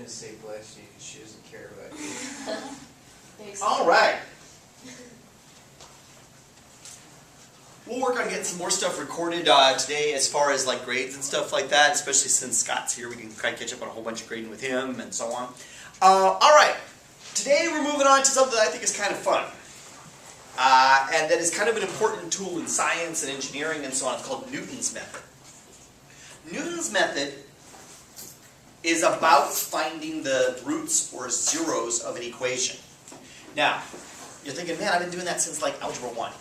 gonna say bless you because she doesn't care about you. All right. We'll work on getting some more stuff recorded today as far as like grades and stuff like that, especially since Scott's here. We can kind of catch up on a whole bunch of grading with him and so on. All right. Today we're moving on to something that I think is kind of fun. And that is kind of an important tool in science and engineering and so on. It's called Newton's method. Newton's method is about finding the roots or zeros of an equation. Now, you're thinking, man, I've been doing that since like Algebra 1.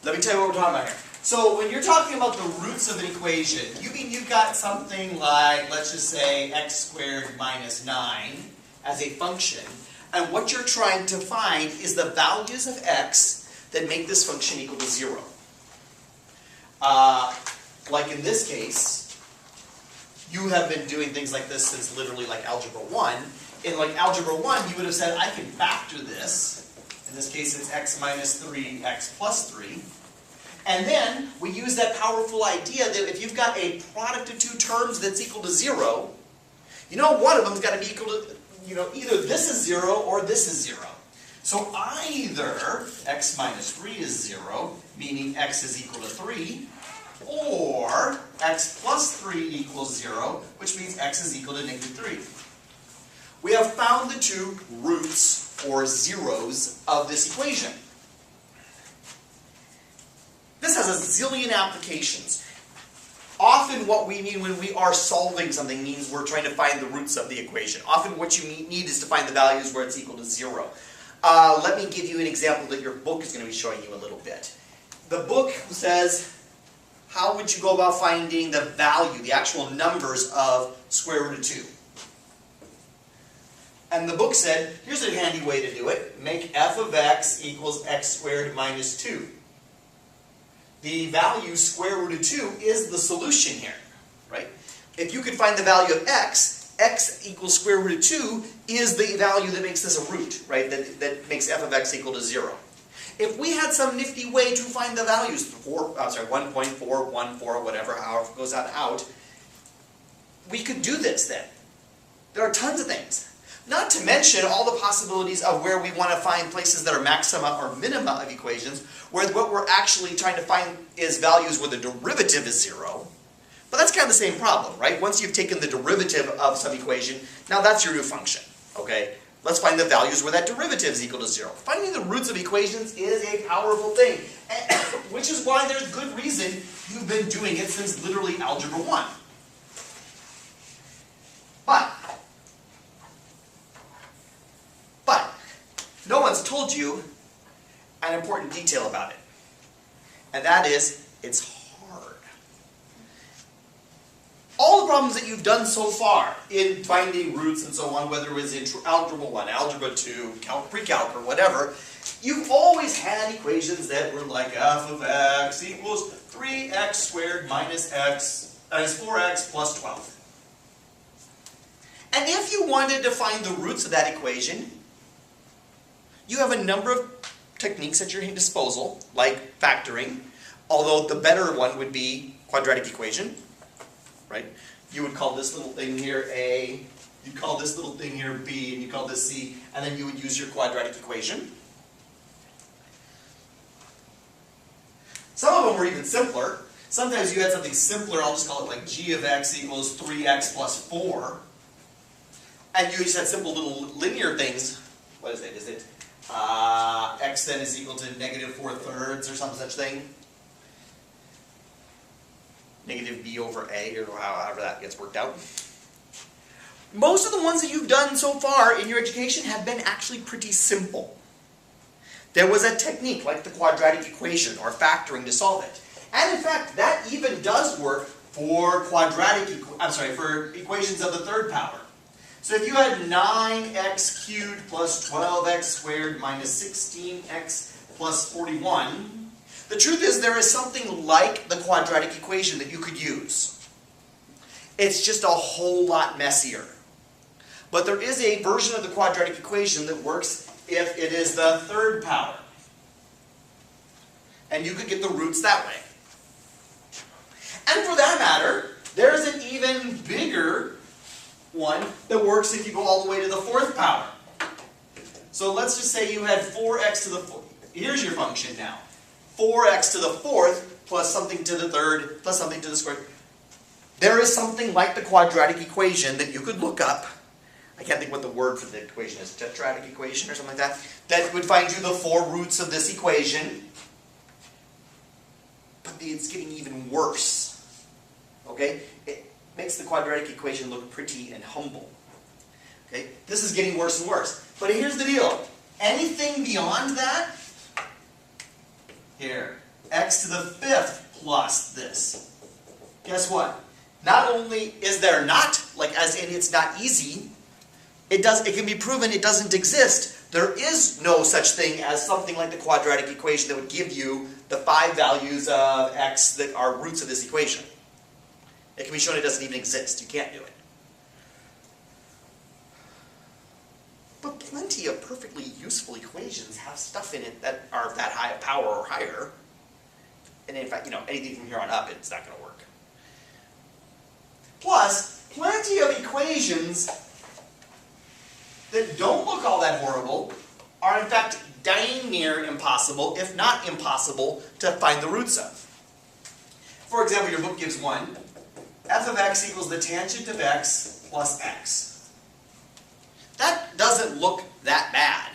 Let me tell you what we're talking about here. So when you're talking about the roots of an equation, you mean you've got something like, let's just say, x squared minus 9 as a function. And what you're trying to find is the values of x that make this function equal to 0. Like in this case, you have been doing things like this since literally like Algebra 1. In like Algebra 1, you would have said, I can factor this. In this case, it's x minus 3, x plus 3. And then we use that powerful idea that if you've got a product of two terms that's equal to 0, you know one of them's got to be equal to, either this is 0 or this is 0. So either x minus 3 is 0, meaning x is equal to 3, or x plus 3 equals 0, which means x is equal to negative 3. We have found the two roots or zeros of this equation. This has a zillion applications. Often what we mean when we are solving something means we're trying to find the roots of the equation. Often what you need is to find the values where it's equal to 0. Let me give you an example that your book is going to be showing you a little bit. The book says, how would you go about finding the value, the actual numbers of square root of 2? And the book said, here's a handy way to do it. Make f of x equals x squared minus 2. The value square root of 2 is the solution here, right? If you could find the value of x, x equals square root of 2 is the value that makes this a root, right? That makes f of x equal to 0. If we had some nifty way to find the values, 1.414, whatever, however it goes out, we could do this then. There are tons of things. Not to mention all the possibilities of where we want to find places that are maxima or minima of equations, where what we're actually trying to find is values where the derivative is 0. But that's kind of the same problem, right? Once you've taken the derivative of some equation, now that's your new function, okay? Let's find the values where that derivative is equal to 0. Finding the roots of equations is a powerful thing, which is why there's good reason you've been doing it since literally Algebra 1. But no one's told you an important detail about it. And that is, it's hard. All the problems that you've done so far in finding roots and so on, whether it was in Algebra 1, Algebra 2, Calc, Pre-Calc, or whatever, you've always had equations that were like f of x equals 3x squared minus 4x plus 12. And if you wanted to find the roots of that equation, you have a number of techniques at your disposal, like factoring, although the better one would be quadratic equation, right? You would call this little thing here A, you call this little thing here B, and you call this C, and then you would use your quadratic equation. Some of them were even simpler. Sometimes you had something simpler, I'll just call it like g of x equals 3x plus 4. And you just had simple little linear things. What is it? Is it x then is equal to negative 4/3 or some such thing? Negative b over a, or however that gets worked out. Most of the ones that you've done so far in your education have been actually pretty simple. There was a technique like the quadratic equation or factoring to solve it. And in fact, that even does work for for equations of the third power. So if you had 9x cubed plus 12x squared minus 16x plus 41, the truth is there is something like the quadratic equation that you could use. It's just a whole lot messier. But there is a version of the quadratic equation that works if it is the third power. And you could get the roots that way. And for that matter, there's an even bigger one that works if you go all the way to the fourth power. So let's just say you had 4x to the fourth. Here's your function now. 4x to the fourth plus something to the third plus something to the squared. There is something like the quadratic equation that you could look up. I can't think what the word for the equation is. Tetratic equation or something like that. That would find you the 4 roots of this equation. But it's getting even worse. Okay? It makes the quadratic equation look pretty and humble. Okay? This is getting worse and worse. But here's the deal. Anything beyond that, here, x to the 5th plus this. Guess what? Not only is there not, like as in it's not easy, it can be proven it doesn't exist. There is no such thing as something like the quadratic equation that would give you the 5 values of x that are roots of this equation. It can be shown it doesn't even exist. You can't do it. But plenty of perfectly useful equations have stuff in it that are that high of power or higher. And in fact, anything from here on up, it's not going to work. Plus, plenty of equations that don't look all that horrible are in fact dang near impossible, if not impossible, to find the roots of. For example, your book gives one. F of x equals the tangent of x plus x. That doesn't look that bad.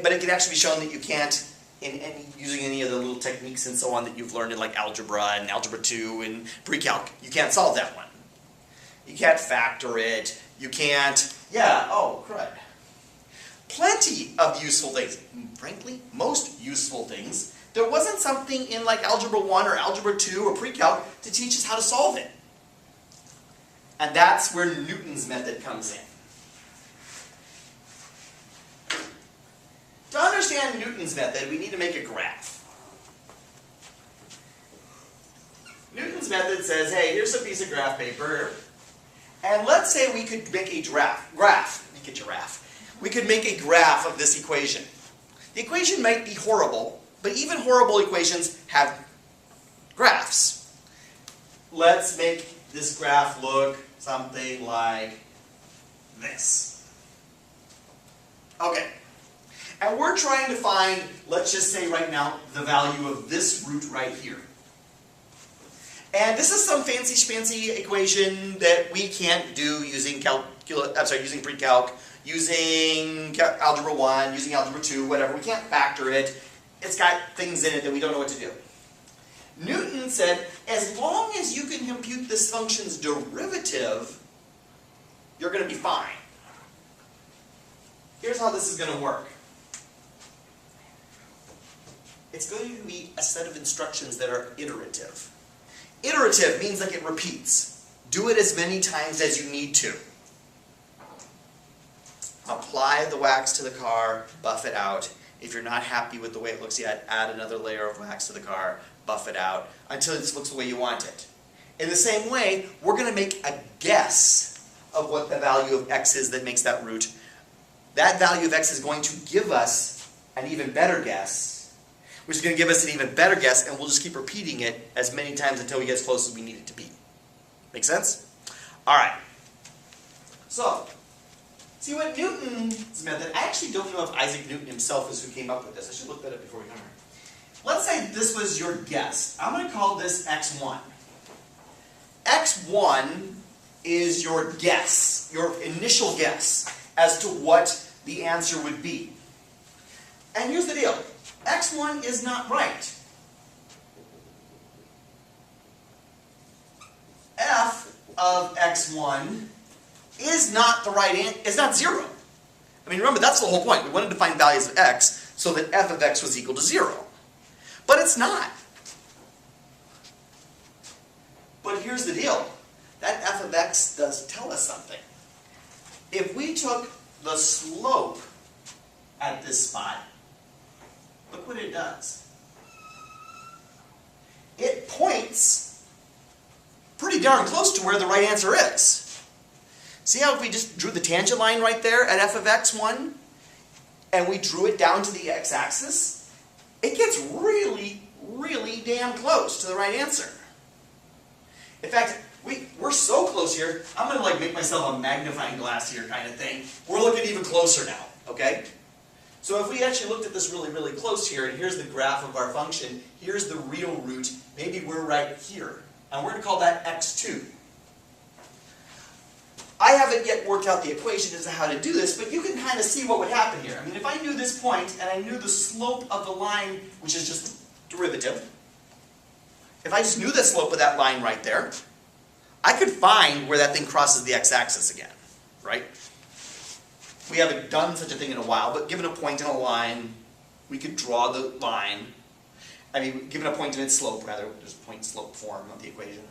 But it can actually be shown that you can't, using any of the little techniques and so on that you've learned in like algebra and algebra 2 and pre-calc, you can't solve that one. You can't factor it. You can't, crud. Plenty of useful things. Frankly, most useful things. There wasn't something in like algebra 1 or algebra 2 or pre-calc to teach us how to solve it. And that's where Newton's method comes in. To understand Newton's method, we need to make a graph. Newton's method says, hey, here's a piece of graph paper, and let's say we could make a we could make a graph of this equation. The equation might be horrible, but even horrible equations have graphs. Let's make this graph look something like this. Okay. And we're trying to find, let's just say right now, the value of this root right here. And this is some fancy schmancy equation that we can't do using using pre-calc, using algebra 1, using algebra 2, whatever. We can't factor it. It's got things in it that we don't know what to do. Newton said, as long as you can compute this function's derivative, you're going to be fine. Here's how this is going to work. It's going to be a set of instructions that are iterative. Iterative means like it repeats. Do it as many times as you need to. Apply the wax to the car, buff it out. If you're not happy with the way it looks yet, add another layer of wax to the car, buff it out, until it looks the way you want it. In the same way, we're going to make a guess of what the value of x is that makes that root. That value of x is going to give us an even better guess, which is going to give us an even better guess, and we'll just keep repeating it as many times until we get as close as we need it to be. Make sense? All right. So, see what Newton's method, I actually don't know if Isaac Newton himself is who came up with this. I should look that up before we come here. Let's say this was your guess. I'm going to call this x1. x1 is your guess, your initial guess as to what the answer would be. And here's the deal. x1 is not right. F of x1 is not the right answer, is not 0. I mean, remember, that's the whole point. We wanted to find values of x so that f of x was equal to 0. But it's not. But here's the deal. That f of x does tell us something. If we took the slope at this spot, look what it does. It points pretty darn close to where the right answer is. See how if we just drew the tangent line right there at f of x1, and we drew it down to the x-axis, it gets really, really damn close to the right answer. In fact, we're so close here, I'm going to like make myself a magnifying glass here kind of thing. We're looking even closer now, okay? So if we actually looked at this really, really close here, and here's the graph of our function, here's the real root, maybe we're right here. And we're going to call that x2. I haven't yet worked out the equation as to how to do this, but you can kind of see what would happen here. I mean, if I knew this point, and I knew the slope of the line, which is just derivative, if I just knew the slope of that line right there, I could find where that thing crosses the x-axis again, right? We haven't done such a thing in a while, but given a point in a line, we could draw the line. I mean, given a point in its slope, rather, there's point-slope form of the equation.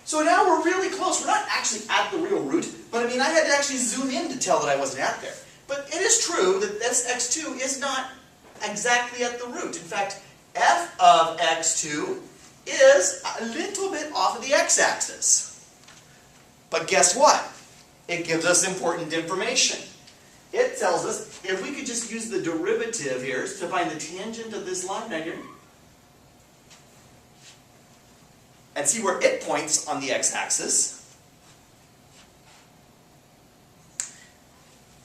So now we're really close. We're not actually at the real root, but I mean, I had to actually zoom in to tell that I wasn't at there. But it is true that this x2 is not exactly at the root. In fact, f of x2 is a little bit off of the x-axis. But guess what? It gives us important information. It tells us if we could just use the derivative here to find the tangent of this line right here, and see where it points on the x-axis.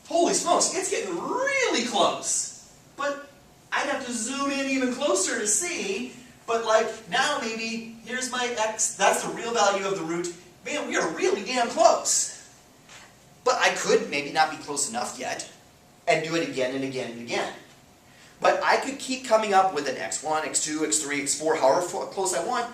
Holy smokes, it's getting really close. But I'd have to zoom in even closer to see. But like, now maybe, here's my x, that's the real value of the root. Man, we are really damn close. But I could maybe not be close enough yet, and do it again and again and again. But I could keep coming up with an x1, x2, x3, x4, however close I want,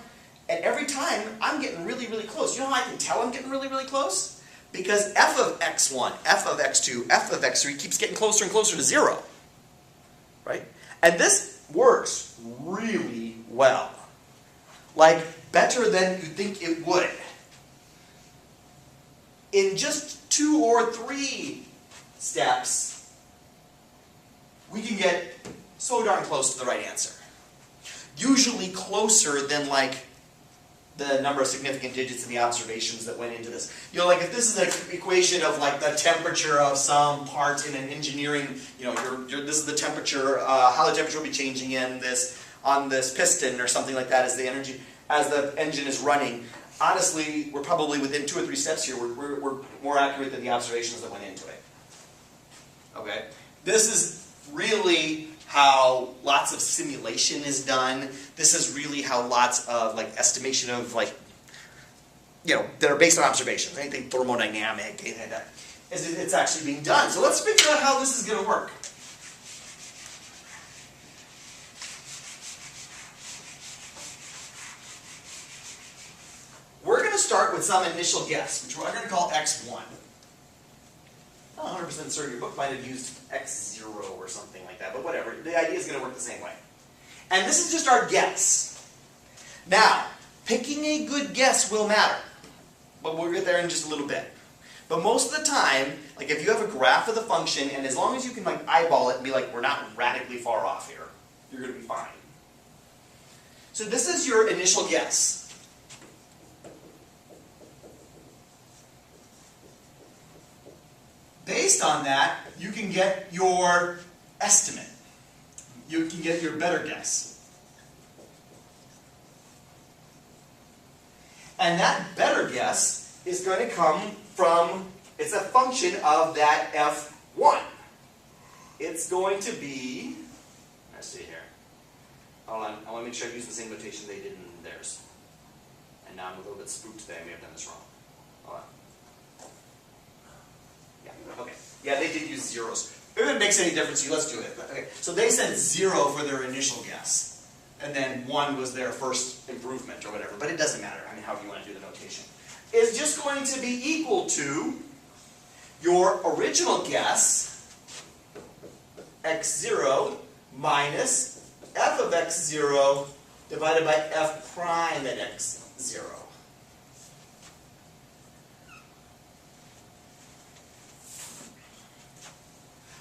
and every time I'm getting really, really close. You know how I can tell I'm getting really, really close? Because f of x1, f of x2, f of x3 keeps getting closer and closer to 0. Right? And this works really well. Like, better than you think it would. In just 2 or 3 steps, we can get so darn close to the right answer. Usually closer than like the number of significant digits in the observations that went into this. You know, like if this is an equation of like the temperature of some part in an engineering, you know, this is the temperature, how the temperature will be changing in this, on this piston or something like that as the engine is running. Honestly, we're probably within 2 or 3 steps here. We're more accurate than the observations that went into it. Okay? This is really how lots of simulation is done. This is really how lots of like estimation of like, you know, that are based on observations, anything thermodynamic, anything like that, it's actually being done. So let's figure out how this is going to work. We're going to start with some initial guess, which we're going to call x1. I'm not 100% certain your book might have used x0 or something like that, but whatever. The idea is going to work the same way. And this is just our guess. Now, picking a good guess will matter, but we'll get there in just a little bit. But most of the time, like if you have a graph of the function, and as long as you can like eyeball it and be like, we're not radically far off here, you're going to be fine. So this is your initial guess. Based on that, you can get your estimate. You can get your better guess. And that better guess is going to come from, it's a function of that f1. It's going to be, let's see here. Hold on, I want to make sure I use the same notation they did in theirs. And now I'm a little bit spooked that I may have done this wrong. Hold on. Yeah, okay. Yeah, they did use zeros. If it makes any difference, let's do it. Okay. So they said 0 for their initial guess. And then 1 was their first improvement or whatever. But it doesn't matter. I mean, however you want to do the notation. It's just going to be equal to your original guess, x0 minus f of x0 divided by f prime at x0.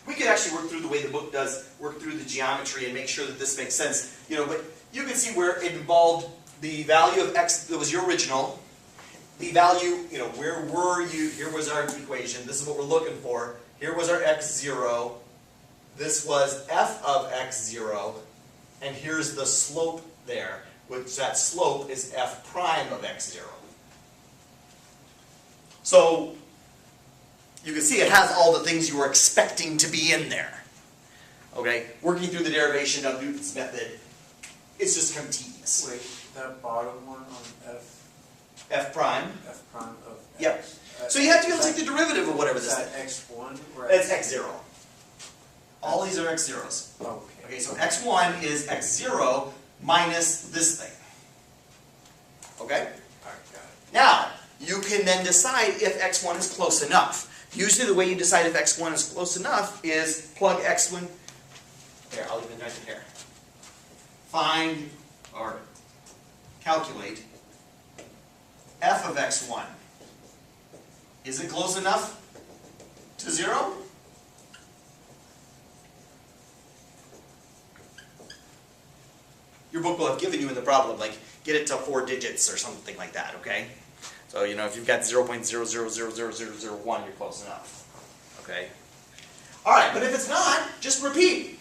We could actually work through the way the book does, work through the geometry and make sure that this makes sense. You know, but you can see where it involved the value of x that was your original, the value, you know, where were you, here was our equation, this is what we're looking for, here was our x0, this was f of x0, and here's the slope there, which that slope is f prime of x0. So you can see it has all the things you were expecting to be in there. Okay? Working through the derivation of Newton's method, it's just kind of tedious. Wait, that bottom one on F prime. F prime of X. Yep. So you have to be able to take the derivative of whatever Is this that is. X1 or It's x0. All these are x0s. Okay. Okay, so x1 is x0 minus this thing. Okay? Alright, got it. Now, you can then decide if x1 is close enough. Usually the way you decide if x1 is close enough is plug x1. Here, I'll even write it here. Find or calculate f of x1. Is it close enough to 0? Your book will have given you in the problem, like, get it to 4 digits or something like that, okay? So, you know, if you've got 0.0000001, you're close enough, okay? All right, but if it's not, just repeat.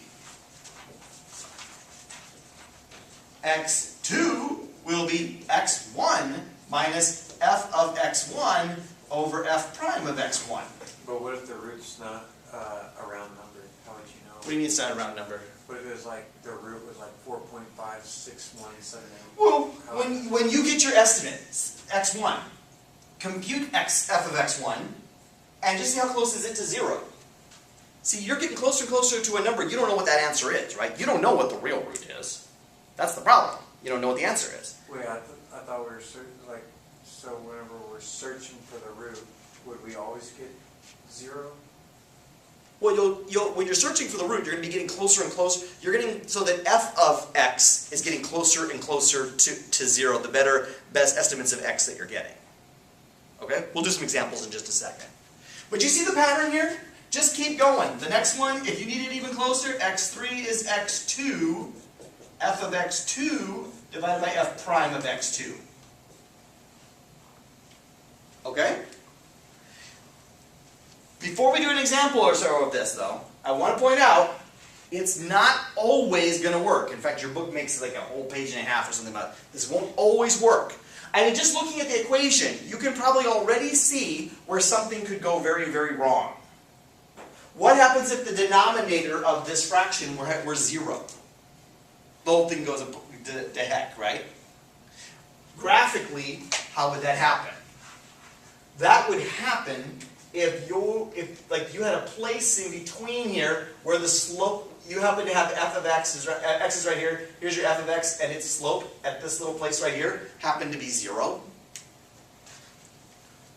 x2 will be x1 minus f of x1 over f prime of x1. But what if the root's not a round number? How would you know? What do you mean it's not a round number? What if it was like, the root was like 4.56178? Well, when you get your estimate, x1, compute f of x1, and just see how close is it to 0. See, you're getting closer and closer to a number. You don't know what that answer is, right? You don't know what the real root is. That's the problem. You don't know what the answer is. Wait, I thought we were like, so whenever we're searching for the root, would we always get 0? Well, when you're searching for the root, you're going to be getting closer and closer. You're getting so that f of x is getting closer and closer to 0. The best estimates of x that you're getting. Okay, we'll do some examples in just a second. But you see the pattern here? Just keep going. The next one, if you need it even closer, x3 is x2. F of x2 divided by f prime of x2. Okay? Before we do an example or so of this, though, I want to point out, it's not always going to work. In fact, your book makes like a whole page and a half or something about it. This won't always work. And just looking at the equation, you can probably already see where something could go very, very wrong. What happens if the denominator of this fraction were 0? The whole thing goes to heck, right? Graphically, how would that happen? That would happen if you had a place in between here where the slope, you happen to have f of x is right here, here's your f of x, and its slope at this little place right here happened to be 0.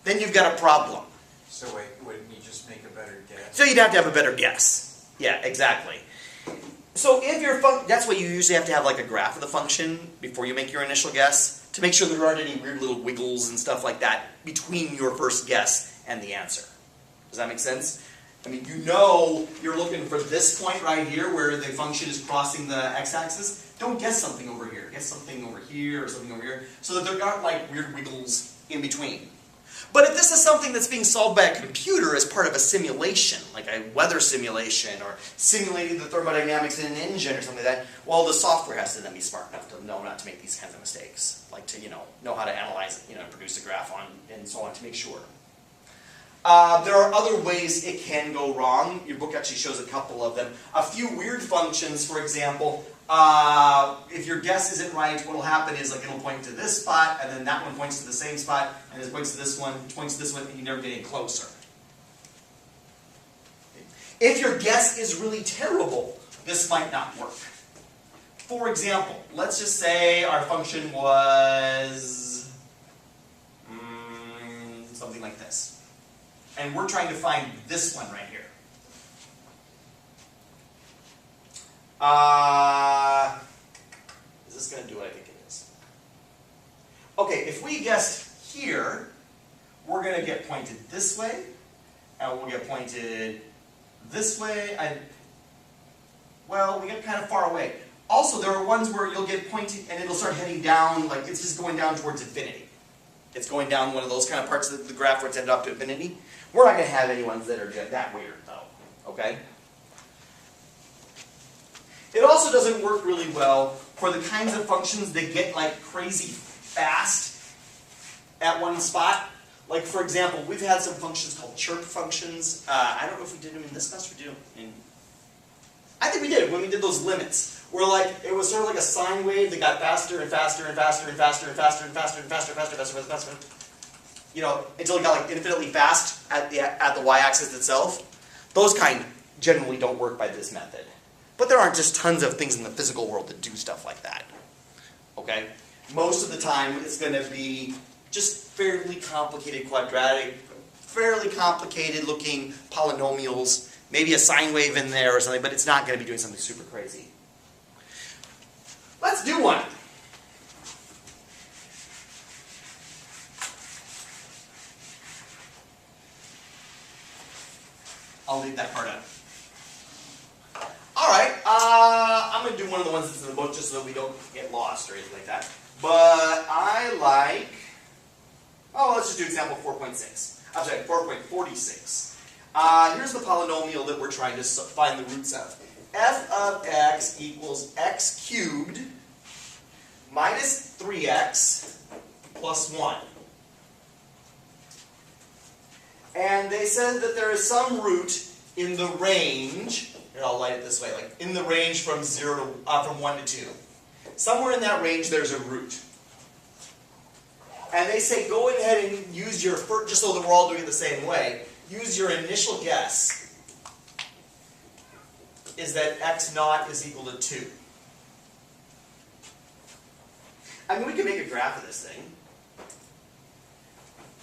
Then you've got a problem. So wait, wouldn't you just make a better guess? So you'd have to have a better guess. Yeah, exactly. So if your that's why you usually have to have like a graph of the function before you make your initial guess, to make sure there aren't any weird little wiggles and stuff like that between your first guess and the answer. Does that make sense? I mean, you know you're looking for this point right here where the function is crossing the x-axis. Don't guess something over here. Guess something over here or something over here so that there aren't like weird wiggles in between. But if this is something that's being solved by a computer as part of a simulation, like a weather simulation or simulating the thermodynamics in an engine or something like that, well, the software has to then be smart enough to know not to make these kinds of mistakes, like to know how to analyze it, produce a graph on and so on to make sure. There are other ways it can go wrong. Your book actually shows a couple of them. A few weird functions, for example. If your guess isn't right, what will happen is like it'll point to this spot, and then that one points to the same spot, and it points to this one, and you never get any closer. If your guess is really terrible, this might not work. For example, let's just say our function was something like this. And we're trying to find this one right here. Is this going to do what I think it is? Okay, if we guessed here, we're going to get pointed this way, and we'll get pointed this way. Well, we get kind of far away. Also, there are ones where you'll get pointed, and it'll start heading down, like it's just going down towards infinity. It's going down one of those kind of parts of the graph where it's ended up to infinity. We're not going to have any ones that are that weird, though. Okay? It also doesn't work really well for the kinds of functions that get like crazy fast at one spot. Like for example, we've had some functions called chirp functions. I don't know if we did them in this class or do. I think we did when we did those limits. Where like it was sort of like a sine wave that got faster and faster and faster and faster and faster and faster and faster and faster and faster and faster, you know, until it got like infinitely fast at the y-axis itself. Those kind generally don't work by this method. But there aren't just tons of things in the physical world that do stuff like that. Okay? Most of the time it's going to be just fairly complicated quadratic, fairly complicated looking polynomials, maybe a sine wave in there or something, but it's not going to be doing something super crazy. Let's do one. I'll leave that part out. Alright, I'm going to do one of the ones that's in the book just so that we don't get lost or anything like that. But I like, let's just do example 4.6. I'm sorry, 4.46. Here's the polynomial that we're trying to find the roots of. F of x equals x cubed minus 3x plus 1. And they said that there is some root in the range, here I'll light it this way, like in the range from 1 to 2. Somewhere in that range there's a root. And they say go ahead and use your, just so that we're all doing it the same way, use your initial guess is that x naught is equal to 2. I mean, we can make a graph of this thing.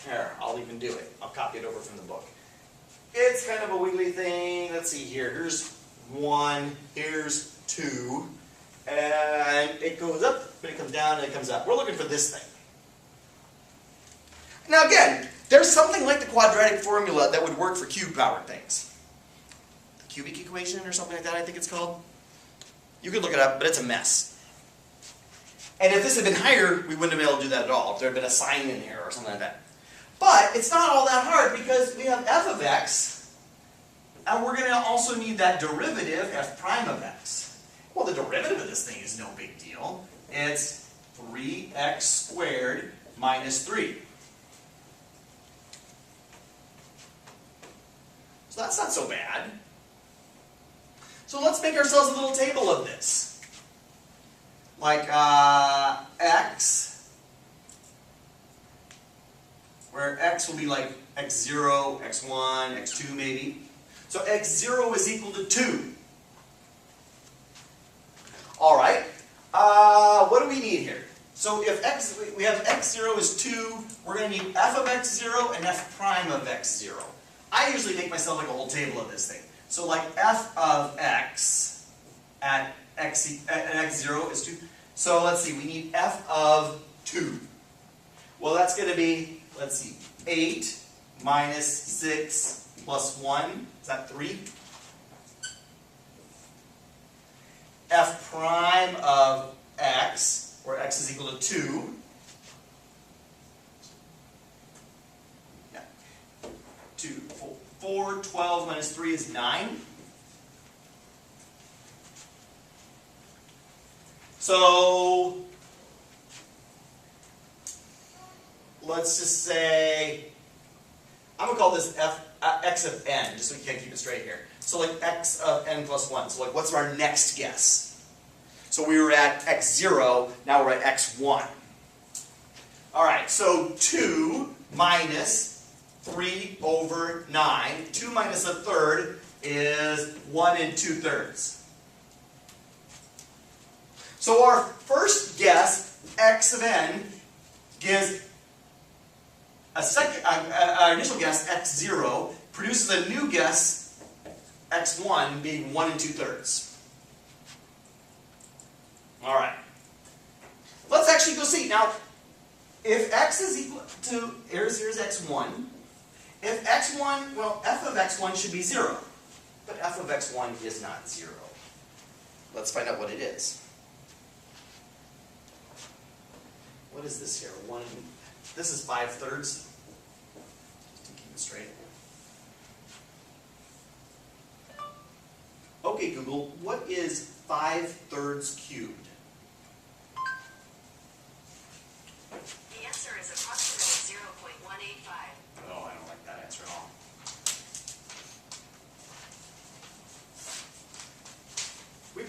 Here, I'll even do it. I'll copy it over from the book. It's kind of a wiggly thing. Let's see here. Here's 1, here's 2, and it goes up, but it comes down, and it comes up. We're looking for this thing. Now again, there's something like the quadratic formula that would work for cube-powered things. The cubic equation or something like that, I think it's called. You could look it up, but it's a mess. And if this had been higher, we wouldn't have been able to do that at all, if there had been a sign in here or something like that. But it's not all that hard because we have f of x, and we're going to also need that derivative, f prime of x. Well, the derivative of this thing is no big deal. It's 3x squared minus 3. So that's not so bad. So let's make ourselves a little table of this. Like x, where x will be like x0, x1, x2 maybe. So x0 is equal to 2. Alright, what do we need here? So if we have x0 is 2, we're going to need f of x0 and f prime of x0. I usually make myself like a whole table of this thing. So like f of x at x0 is 2. So let's see, we need f of 2. Well, that's going to be, let's see, 8 minus 6 plus 1. Is that 3? F prime of x, where x is equal to 2. Yeah. 2, 4, 12 minus 3 is 9. So, let's just say, I'm going to call this x of n, just so we can't keep it straight here. So like x of n plus 1. So like what's our next guess? So we were at x0, now we're at x1. Alright, so 2 minus 3 over 9. 2 minus a third is 1 2/3. So our first guess, x of n, gives our initial guess, x0, produces a new guess, x1, being 1 2/3. Alright. Let's actually go see. Now, if x is equal to, here's x1. If x1, well, f of x1 should be 0. But f of x1 is not 0. Let's find out what it is. What is this here? This is 5/3. Just to keep it straight. Okay, Google, what is 5/3 cubed? The answer is approximately 0.185.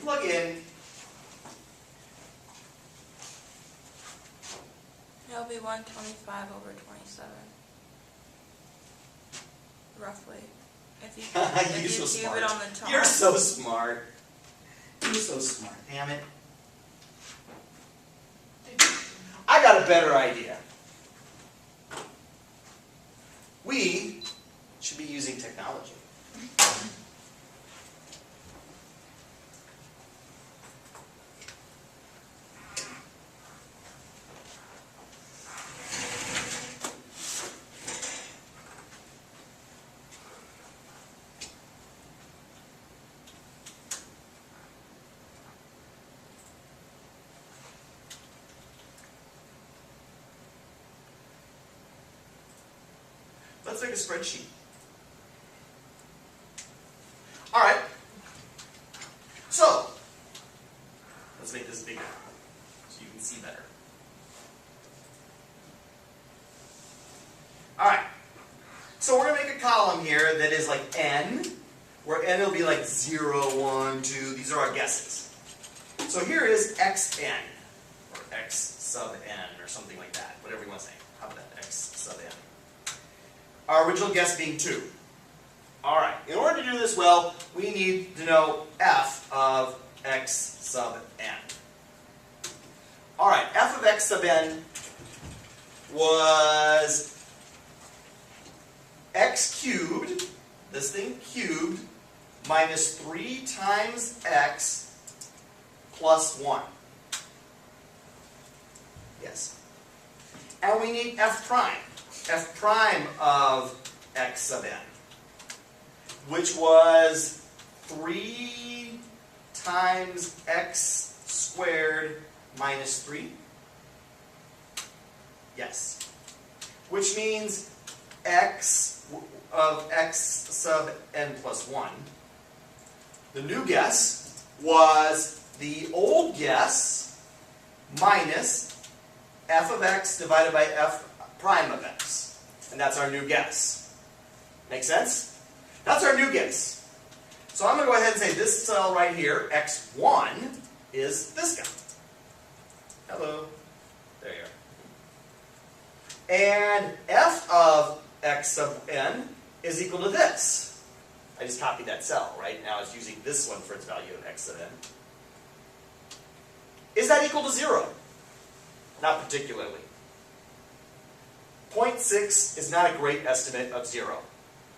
plug in. It'll be 125 over 27. Roughly. If you, if You're you so cube smart. it on the top. You're so smart. You're so smart. Damn it. I got a better idea. We should be using technology. Let's make a spreadsheet. All right. So, let's make this bigger so you can see better. All right. So we're going to make a column here that is like n, where n will be like 0, 1, 2. These are our guesses. So here is xn, or x sub n, or something like that. Whatever you want to say. How about that? X sub n. Our original guess being 2. All right. In order to do this well, we need to know f of x sub n. All right. F of x sub n was x cubed, this thing cubed, minus 3 times x plus 1. Yes. And we need f prime. F prime of x sub n, which was 3 times x squared minus 3. Yes. Which means x of x sub n plus 1. The new guess was the old guess minus f of x divided by f prime of x. And that's our new guess. Make sense? That's our new guess. So I'm going to go ahead and say this cell right here, x1, is this guy. Hello. There you are. And f of x sub n is equal to this. I just copied that cell, right? Now it's using this one for its value of x sub n. Is that equal to 0? Not particularly. 0.6 is not a great estimate of 0.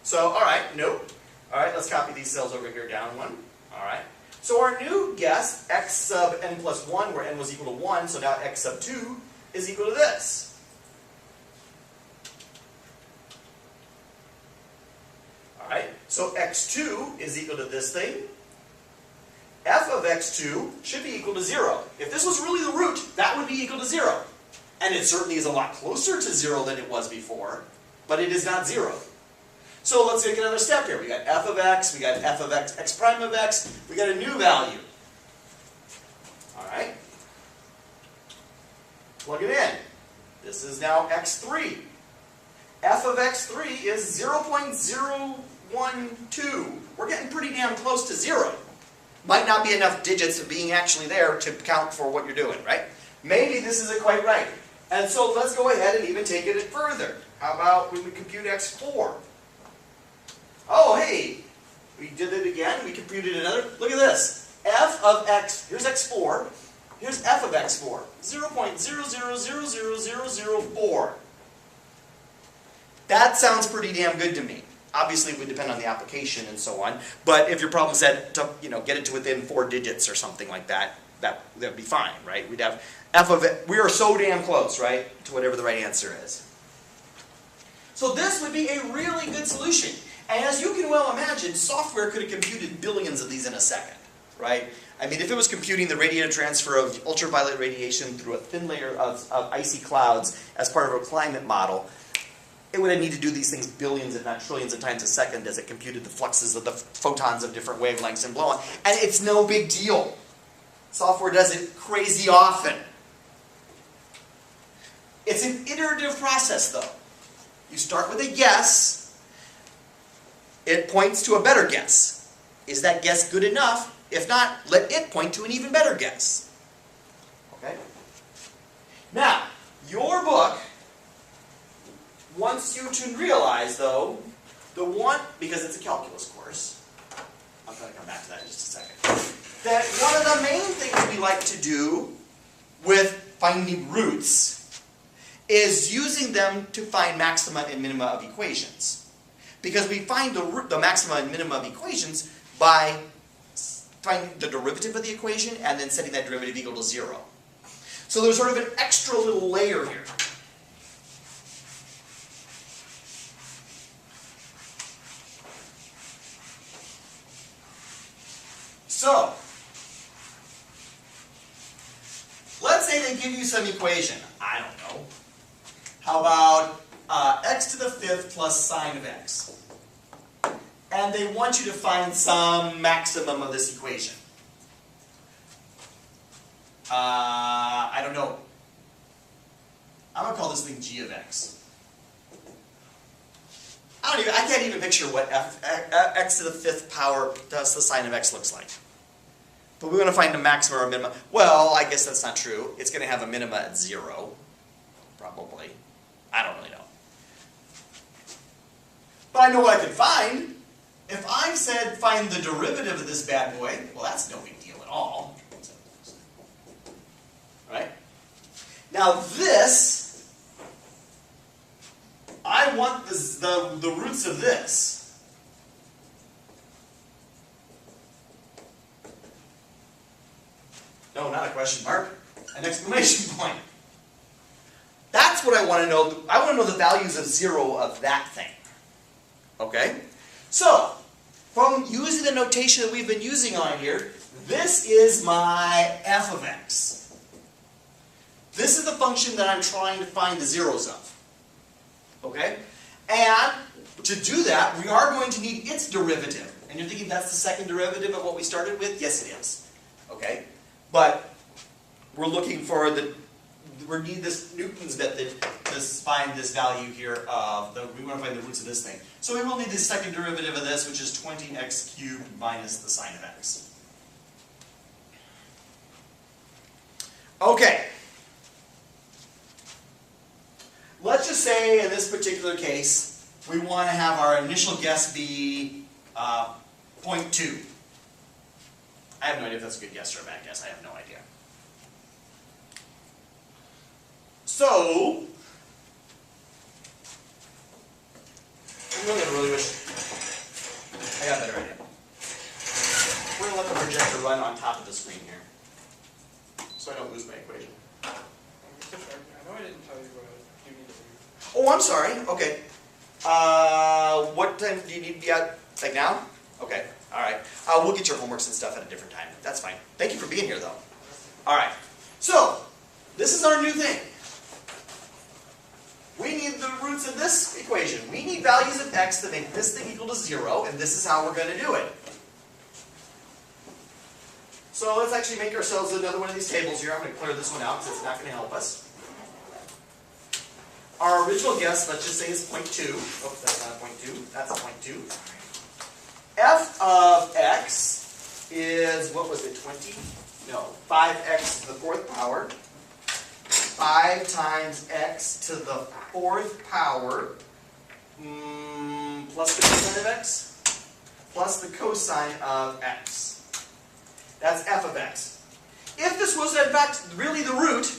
So, all right, nope. All right, let's copy these cells over here down one. All right. So our new guess, x sub n plus 1, where n was equal to 1, so now x sub 2 is equal to this. All right, so x2 is equal to this thing. F of x2 should be equal to 0. If this was really the root, that would be equal to 0. And it certainly is a lot closer to 0 than it was before, but it is not 0. So let's take another step here. We got f of x, we got f of x, x prime of x, we got a new value. All right. Plug it in. This is now x3. F of x3 is 0.012. We're getting pretty damn close to 0. Might not be enough digits of being actually there to count for what you're doing, right? Maybe this isn't quite right. And so let's go ahead and even take it further. How about when we compute x4? Oh, hey, we did it again. We computed another. Look at this. F of x, here's x4. Here's f of x4. 0.0000004. That sounds pretty damn good to me. Obviously, it would depend on the application and so on. But if your problem said to, get it to within 4 digits or something like that, that'd be fine, right? We'd have f of it. We are so damn close, right, to whatever the right answer is. So this would be a really good solution. And as you can well imagine, software could have computed billions of these in a second, right? I mean, if it was computing the radiative transfer of ultraviolet radiation through a thin layer of icy clouds as part of a climate model, it would need to do these things billions, if not trillions of times a second as it computed the fluxes of the photons of different wavelengths and blow on. And it's no big deal. Software does it crazy often. It's an iterative process, though. You start with a guess. It points to a better guess. Is that guess good enough? If not, let it point to an even better guess. Okay? Now, your book wants you to realize, though, because it's a calculus course, I'm going to come back to that in just a second, that one of the main things we like to do with finding roots is using them to find maxima and minima of equations. Because we find the maxima and minima of equations by finding the derivative of the equation and then setting that derivative equal to 0. So there's sort of an extra little layer here. So, let's say they give you some equation. I don't know. How about x to the 5th plus sine of x? And they want you to find some maximum of this equation. I don't know. I'm going to call this thing g of x. I can't even picture what x to the 5th power plus the sine of x looks like. But we're going to find a maxima or a minima. Well, I guess that's not true. It's going to have a minima at 0. Probably. I don't really know. But I know what I can find. If I said find the derivative of this bad boy, well, that's no big deal at all. Right? Now this, I want the roots of this. No, not a question mark. An exclamation point. That's what I want to know. I want to know the values of 0 of that thing. Okay? So, from using the notation that we've been using on here, this is my f of x. This is the function that I'm trying to find the zeros of. Okay? And to do that, we are going to need its derivative. And you're thinking that's the second derivative of what we started with? Yes, it is. Okay? But we're looking for we need this Newton's method to find this value here of we want to find the roots of this thing. So we will need the second derivative of this, which is 20x cubed minus the sine of x. Okay. Let's just say in this particular case, we want to have our initial guess be 0.2. I have no idea if that's a good guess or a bad guess. I have no idea. So, I'm really wish I got a better idea. We're going to let the projector run on top of the screen here, so I don't lose my equation. I know I didn't tell you what you need to do. Oh, I'm sorry. Okay. What time do you need to be out? Like now? Okay. All right. We'll get your homeworks and stuff at a different time. That's fine. Thank you for being here, though. All right. So, this is our new thing. We need the roots of this equation. We need values of x to make this thing equal to 0, and this is how we're going to do it. So let's actually make ourselves another one of these tables here. I'm going to clear this one out because it's not going to help us. Our original guess, let's just say, is 0.2. Oops, that's not 0.2. That's 0.2. F of x is, what was it, 20? No, 5x to the 4th power. 5 times x to the 4th power plus the cosine of x plus the cosine of x. That's f of x. If this was in fact really the root,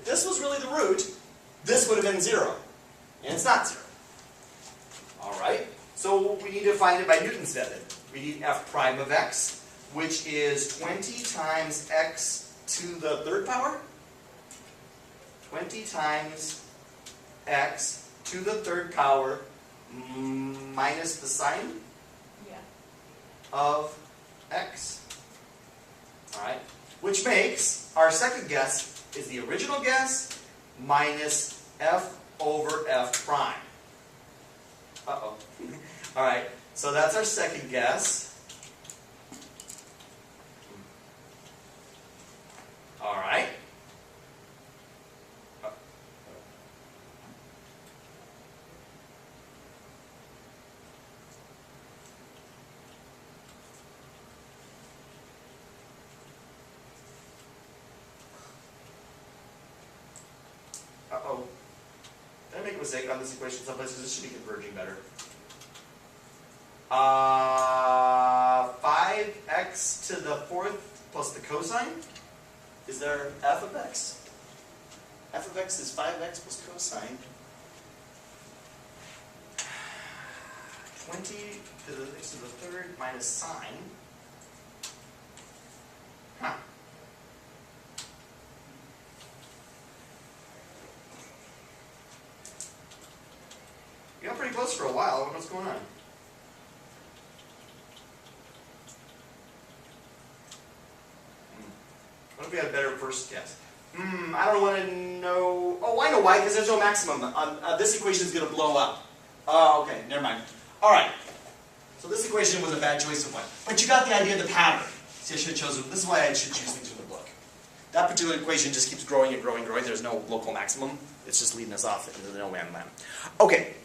this would have been 0. And it's not 0. Alright, so we need to find it by Newton's method. We need f prime of x, which is 20 times x to the 3rd power. 20 times x to the 3rd power minus the sine of x. Alright? Which makes our second guess is the original guess minus f over f prime. Uh-oh. Alright, so that's our second guess. Alright. mistake on this equation someplace because this should be converging better. 5x to the fourth plus the cosine? Is there f of x? F of x is 5x plus cosine. 20 to the x to the third minus sine. Huh. You got pretty close for a while. What's going on? What if we had a better first guess? I don't want to know. Oh, I know why, because there's no maximum. This equation is going to blow up. Oh, okay, never mind. All right. So this equation was a bad choice of one. But you got the idea of the pattern. See, I should have chosen, this is why I should choose things from the book. That particular equation just keeps growing and growing and growing. There's no local maximum. It's just leading us off into the no man land. Okay.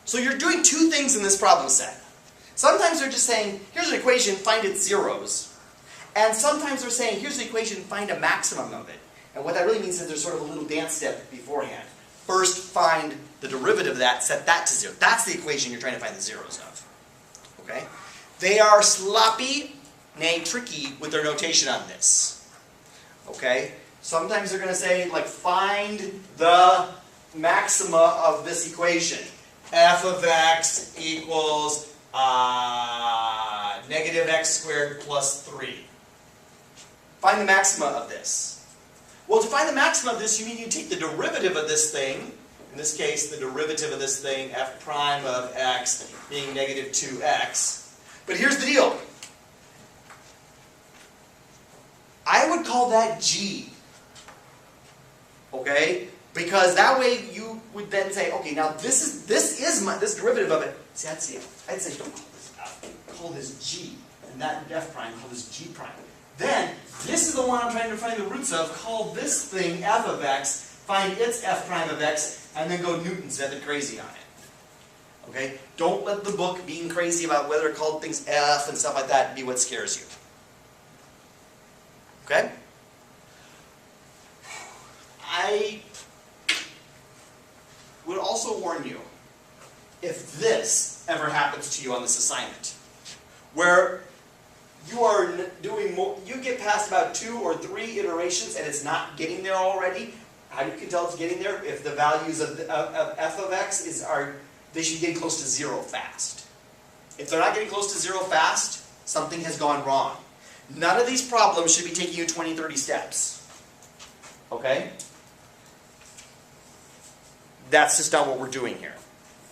So you're doing two things in this problem set. Sometimes they're just saying, here's an equation, find its zeros. And sometimes they're saying, here's the equation, find a maximum of it. And what that really means is there's sort of a little dance step beforehand. First, find the derivative of that, set that to 0. That's the equation you're trying to find the zeros of. Okay? They are sloppy, nay, tricky with their notation on this. Okay? Sometimes they're going to say, like, find the maxima of this equation. F of x equals negative x squared plus 3. Find the maxima of this. Well, to find the maxima of this, you mean you take the derivative of this thing. In this case, the derivative of this thing, f prime of x, being negative 2x. But here's the deal. I would call that g. Okay? Because that way you would then say, okay, now this derivative of it. See, I'd say don't call this f, call this g. And that f prime, call this g prime. Then, this is the one I'm trying to find the roots of. Call this thing f of x, find its f prime of x, and then go Newton's method crazy on it. Okay? Don't let the book being crazy about whether it called things f and stuff like that be what scares you. Okay? I would also warn you, if this ever happens to you on this assignment, where you are doing more, you get past about 2 or 3 iterations and it's not getting there already. How you can tell it's getting there? If the values of f of x they should be getting close to 0 fast. If they're not getting close to 0 fast, something has gone wrong. None of these problems should be taking you 20, 30 steps. Okay? That's just not what we're doing here.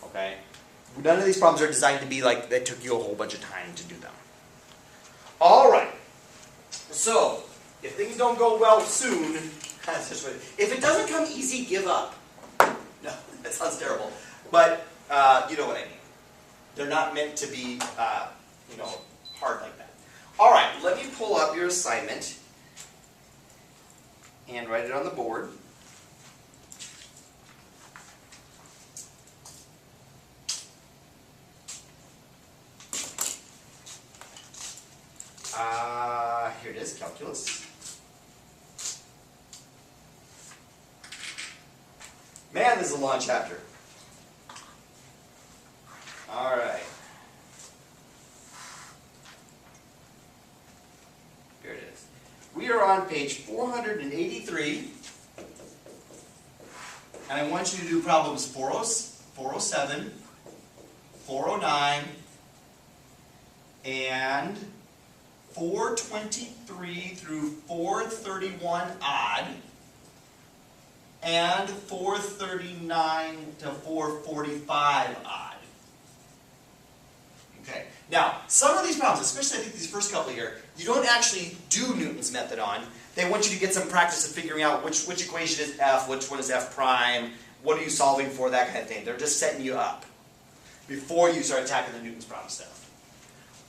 Okay? None of these problems are designed to be like, that took you a whole bunch of time to do them. Alright, so, if things don't go well soon, if it doesn't come easy, give up. No, that sounds terrible. But, you know what I mean. They're not meant to be, hard like that. Alright, let me pull up your assignment and write it on the board. Here it is, calculus. Man, this is a long chapter. All right. Here it is. We are on page 483. And I want you to do problems 407, 409, and 423 through 431 odd, and 439 to 445 odd. Okay. Now, some of these problems, especially I think these first couple here, you don't actually do Newton's method on. They want you to get some practice of figuring out which equation is f, which one is f prime, what are you solving for, that kind of thing. They're just setting you up before you start attacking the Newton's problem stuff.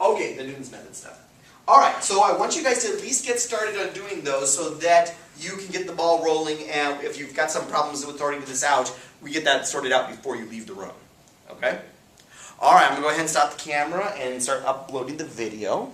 Okay, the Newton's method stuff. Alright, so I want you guys to at least get started on doing those so that you can get the ball rolling, and if you've got some problems with sorting this out, we get that sorted out before you leave the room. Okay? Alright, I'm going to go ahead and stop the camera and start uploading the video.